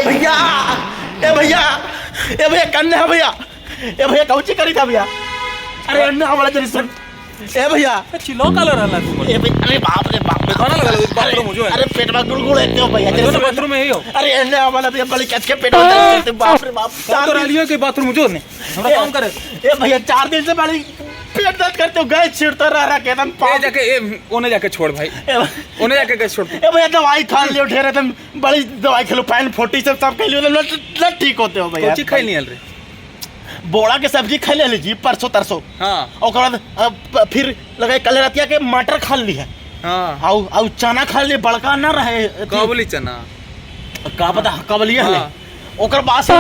भैया ए भैया ए भैया कन्ने है भैया ए भैया कौची करी था भैया अरे अन्ना वाला जरी सुन ए भैया चिल्लो काला रहला तू ए भैया अरे बाप रे बाप खाना लगा लो बाथरूम मुझे अरे पेट में गुड़गुड़ है क्यों भैया जो बाथरूम में ही हो अरे अन्ना वाला भैया बड़ी कच के पेट में चलते बाप रे बाप तो रलियो के बाथरूम मुझे ने हमरा काम करे ए भैया 4 दिन से बड़ी पेट दर्द करते हो गए छिड़ता रह के एकदम ए जाके ए ओने जाके छोड़ भाई ओने जाके गैस छोड़ ए भैया दवाई खा लियो ढेर एकदम बड़ी दवाई खा लो पैन 40 सब खा लियो न ठीक होते हो भैया कोची खाई नहीं रे बोड़ा के सब्जी खा ले लीजिए परसों तरसों हां और फिर लगे कल रातिया के मटर खा ली है हां आउ चना खा लिए बड़का ना रहे काबुली चना का पता कबली है ओकर बाद से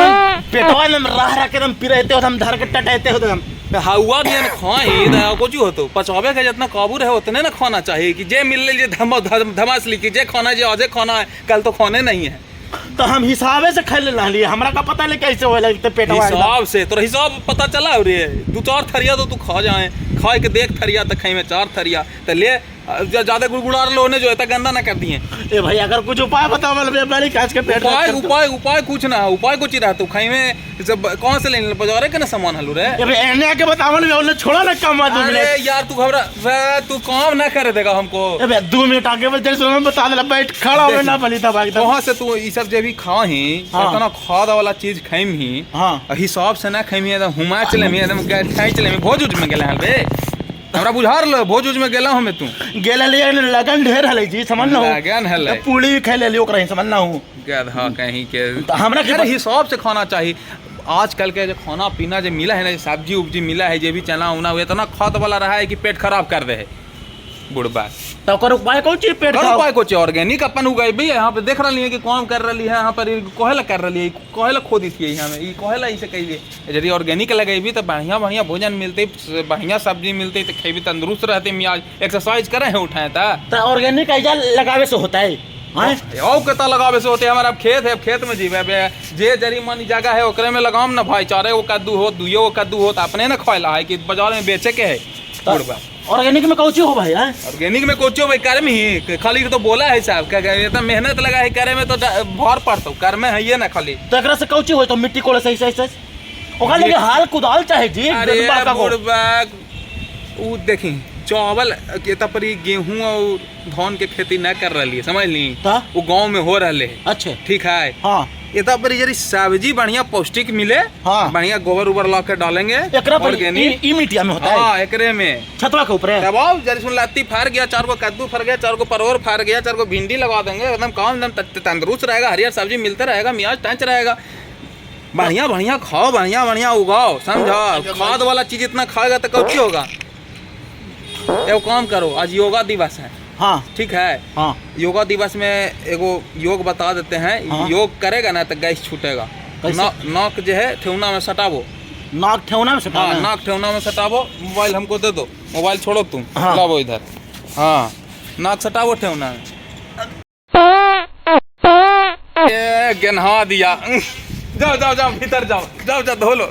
पेटवा में रह के एकदम पिरते हो हम धर के टटाते हो हम हवा दिया न खाई दा कोची होतो पचावे के जितना काबू रहे उतने ना खाना चाहिए कि जे मिल ले धमास ली कि जे खाना जे आज खाना है कल तो खाने नहीं है तो हम हिसाबे से खा ले लिए हमरा का पता नहीं कैसे होए लगते पेटवा हिसाब से तो हिसाब पता चला रे 2-4 थरिया तो तू खा जाए खाए के देख थरिया तक खाई में 4 थरिया तो ले ज्यादा गुड़गुड़ा लोने जो है गंदा ना कर दिए ए भाई अगर कुछ उपाय बताओ मतलब बड़ी काज के पेट उपाय कुछ ना उपाय कुछ ही रहा तू खाई में जब कौन से लेने बाजारे के ना सामान हलू रे ए भाई एने के बतावल में छोड़ा ना काम आ 2 अरे मिनट यार तू घबरा तू काम ना करे देगा हमको ए भाई 2 मिनट आगे बस जैसे मैं बता दे बैठ खड़ा हो ना बली था भाई वहां से तू ई सब जे भी खा ही इतना खाद वाला चीज खाइम ही हां हिसाब से ना खाइम एकदम हुमा चले में एकदम खाई चले में भोज में गेला हल बे हमरा बुझार लो भोज में गेला हमें तू गेला लिए लगन ढेर हले जी समझ ना हो लगन हले पूरी भी खाई ले लियो ओकरा समझ ना हो गधा कहीं के हमरा के हिसाब से खाना चाहिए आजकल के जो खाना पीना जो मिला है ना सब्जी उब्जी मिला है जो भी चना उना हुआ इतना खाद वाला रहा है कि पेट खराब कर दे है बुढ़बा तो कर उपाय कौन चीज पेट का उपाय कुछ ऑर्गेनिक अपन उगाई भैया यहाँ पे देख रही है कि काम कर रही है यहाँ पर कोहला कर रही है कोहला खोदी थी यहाँ में कोहला इसे कही यदि ऑर्गेनिक लगेबी तो बढ़िया बढ़िया भोजन मिलते बढ़िया सब्जी मिलते तो खेबी तंदुरुस्त रहते मियाज एक्सरसाइज करे हैं उठाए तो ऑर्गेनिक ऐसा लगावे से होता है और कता लगावे से होते हमारा खेत है खेत में जीवे जे जरी मन जगह है ओकरे में लगाम ना भाई 4 गो कद्दू हो 2 गो कद्दू हो तो अपने ना खोला है कि बाजार में बेचे के है ऑर्गेनिक में कौची हो भाई ऑर्गेनिक में कौची हो भाई कर में ही खाली तो बोला है साहब क्या मेहनत लगा है करे में तो भर पड़ता कर में है ये ना खाली तो एकरा से कौची हो तो मिट्टी कोड़े सही सही ओकरा लगे हाल कुदाल चाहे जी अरे वो देखी चावल के तपरी गेहूं और धान के खेती न कर रही है समझ ली वो गांव में हो रहे है अच्छा ठीक है हाँ ये तपरी जरी सब्जी बढ़िया पौष्टिक मिले हाँ बढ़िया गोबर उबर ला के डालेंगे ऑर्गेनिक ई मिट्टिया में होता है हाँ एकरे में छतवा के ऊपर दबाओ जरी सुन लत्ती फर गया 4 गो कद्दू फर गया 4 गो परवर फर गया 4 गो भिंडी लगा देंगे एकदम काम एकदम तंदुरुस्त रहेगा हरियर सब्जी मिलता रहेगा मियाज टंच रहेगा बढ़िया बढ़िया खाओ बढ़िया बढ़िया उगाओ समझा खाद वाला चीज इतना खाएगा तो कौची होगा एगो काम करो आज योगा दिवस है हाँ ठीक है हाँ योगा दिवस में एगो योग बता देते हैं हाँ? योग करेगा ना तो गैस छूटेगा नाक जो है ठेवना में सटावो नाक ठेवना में सटावो हाँ नाक ठेवना में सटावो मोबाइल हमको दे दो मोबाइल छोड़ो तुम हाँ। लाओ इधर हाँ नाक सटावो ठेवना में गन्हा दिया जाओ जाओ जाओ भीतर जाओ जाओ जाओ धो लो